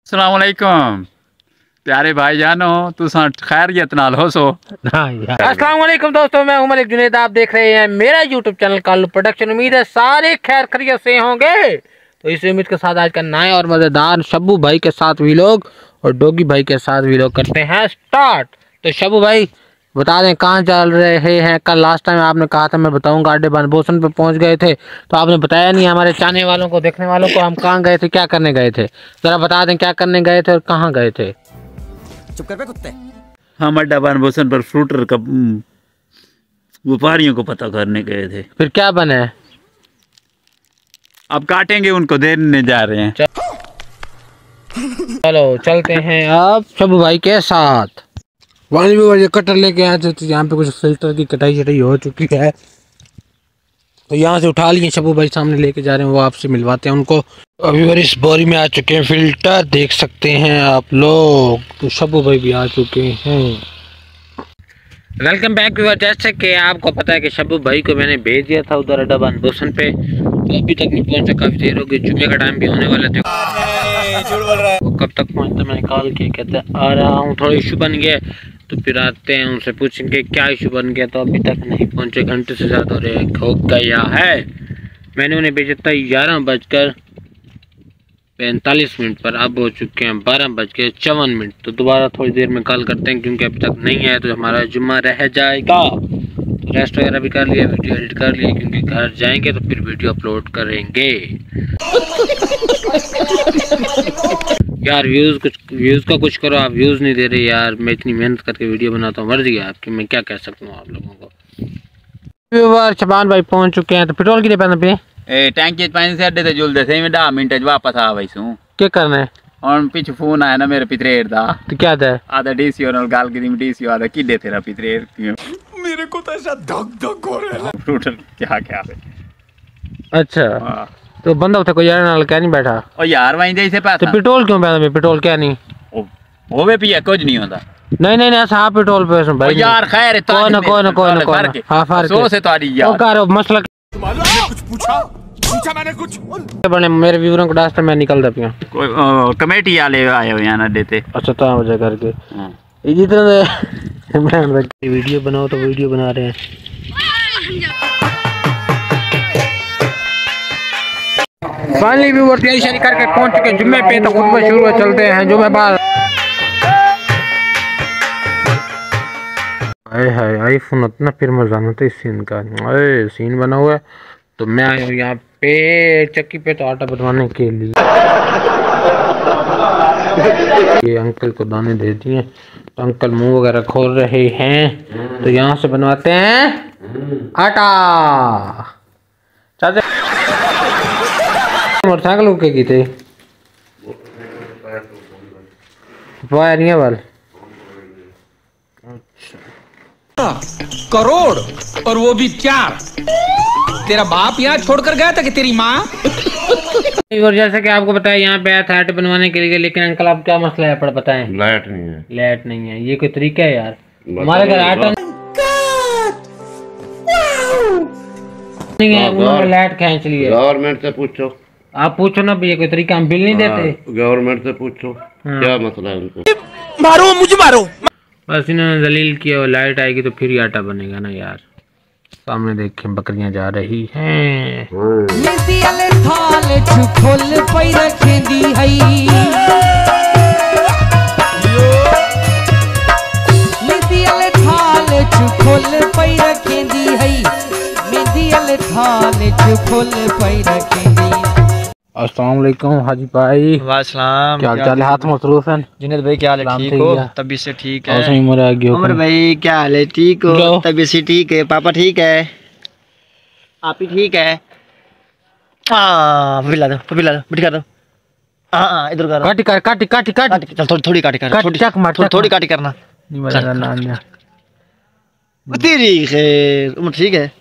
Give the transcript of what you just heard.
अस्सलाम वालेकुम प्यारे भाई जानो तुसा खैरियत नाल हो सो। अस्सलाम वालेकुम दोस्तों, मैं हूं मलिक जुनैद, आप देख रहे हैं मेरा यूट्यूब चैनल कालू प्रोडक्शन। उम्मीद है सारे खैर खैरियत से होंगे। तो इस उम्मीद के साथ आज का नया और मजेदार शब्बू भाई के साथ व्लॉग और डॉगी भाई के साथ व्लॉग करते हैं स्टार्ट। तो शब्बू भाई बता दें कहाँ चल रहे हैं। कल लास्ट टाइम आपने कहा था मैं बताऊंगा, अड्डे बनबोसन पे पहुंच गए थे तो आपने बताया नहीं हमारे चाहने वालों को, देखने वालों को हम कहाँ गए थे, क्या करने गए थे। जरा बता दें क्या करने गए थे और कहाँ गए थे। चुप कर पे कुत्ते। हम अड्डा बनबोसन पर फ्रूटर का व्यापारियों को पता करने गए थे। फिर क्या बने? अब काटेंगे उनको, देने जा रहे हैं। चलो चलते हैं अब शब्बू भाई के साथ। वाली भी ये कटर लेके आए थे तो यहाँ पे कुछ फिल्टर की कटाई शटाई हो चुकी है तो यहाँ से उठा लिए शब्बू भाई, सामने लेके जा रहे हैं, वो आपसे मिलवाते हैं उनको। अभी बार इस बोरी में आ चुके हैं फिल्टर, देख सकते हैं आप लोग। तो शब्बू भाई भी आ चुके हैं। Welcome back viewer. जैसे कि आपको पता है कि शब्बू भाई को मैंने भेज दिया था उधर अड्डा बनबोसन पे, तो अभी तक नहीं पहुंचा, काफी देर हो गई, जुम्मे का टाइम भी होने वाला था। वो कब तक पहुंचता मैंने कॉल किया, कहते आ रहा हूँ, थोड़ा इशू बन गया तो फिर आते हैं, उनसे पूछेंगे क्या इशू बन गया। तो अभी तक नहीं पहुंचे, घंटे से ज़्यादा हो रहे, हो गया है। मैंने उन्हें भेजा था 11:45 पर, अब हो चुके हैं 12:54। तो दोबारा थोड़ी देर में कॉल करते हैं क्योंकि अभी तक नहीं आया तो हमारा जुम्मा रह जाएगा। तो रेस्ट वगैरह भी कर लिया, वीडियो एडिट कर लिया, क्योंकि घर जाएंगे तो फिर वीडियो अपलोड करेंगे। यार व्यूज़ का कुछ करो, आप व्यूज़ नहीं दे रहे यार। मैं इतनी मेहनत करके वीडियो बनाता हूँ, मर्जी है आपकी, मैं क्या कह सकता हूँ आप लोगों को। शबान भाई पहुंच चुके हैं। तो पेट्रोल कितने पैसे पे? टैंकी पानी से अड्डे ते जुलदे थे, मैं 10 मिनट वापस आ वही सूं। क्या करना है? और पीछे फोन आया ना मेरे पितरेर दा। तो क्या था? आधा डीसीओ नाल गाल की डीसीओ आधा किडे तेरा पितरेर क्यों? मेरे को तो ऐसा धक धक हो रहा है। फ्रूटर क्या क्या है। अच्छा तो बंदा उठा कोई यार नाल क्या नहीं बैठा? और यार वहीं जैसे पैसा। तो पेट्रोल क्यों पैसा? पेट्रोल क्या नहीं वो भी पिया कुछ नहीं होता। नहीं नहीं ऐसा आप पेट्रोल पे भाई यार खैर कोई ना हाँ फर्क है। से तुम्हारी यार करो मसला कुछ पूछा मैंने कुछ बने मेरे व्यूअरों को डास्टर में निकल दे कोई कमेटी वाले आए हो यहाँ अड्डे ते। अच्छा तो वजह करके इसी तरह वीडियो बनाओ तो वीडियो बना रहे हैं। फाइनली व्यूअर तैयारी शारी करके पहुंच चुके जुम्मे पे, तो खुतबा शुरू है, चलते हैं जुम्मे बाद। हाय आईफोन उतना फिर मजा ना था इस सीन का। सीन बना हुआ है तो मैं आया हूँ यहाँ पे चक्की पे तो आटा बनवाने के लिए। ये अंकल को दाने दे दिए तो अंकल मुंह वगैरह खोल रहे हैं, तो यहाँ से बनवाते हैं आटा। चाचा मोटरसाइकिल उके की थे वायर नहीं है वाल। करोड़ और वो भी 4। तेरा बाप यहाँ छोड़कर गया था कि तेरी माँ? और जैसा कि आपको बताया यहाँ पे आया था आटे बनवाने के लिए, लेकिन अंकल आप क्या मसला है पर बताएं। लाइट नहीं है। लाइट नहीं है, ये कोई तरीका है यार? हमारे घर आटा नहीं है, उन्होंने लाइट खींच ली है। गवर्नमेंट से पूछो। आप पूछो ना भैया, कोई तरीका, हम बिल नहीं देते। गवर्नमेंट से पूछो क्या मसला है उनको। मारो मुझे मारो। बस इन्होंने दलील किया और लाइट आएगी तो फिर ही आटा बनेगा ना यार। सामने देखें बकरियां जा रही हैं। अस्सलाम वालेकुम हाजी भाई। वालेकुम। क्या हाल है? हाथ मसरूफ है। जुनैद भाई क्या हाल है? ठीक हो? तबीयत से ठीक है? उमर भाई क्या हाल है? ठीक हो? तबीयत से ठीक है? पापा ठीक है? आप ही ठीक है? पिला दो बिठा दो। हाँ इधर करो। काटी चल थोड़ी काटी कर, थोड़ी काटी करना। तेरी खैर। उमर ठीक है?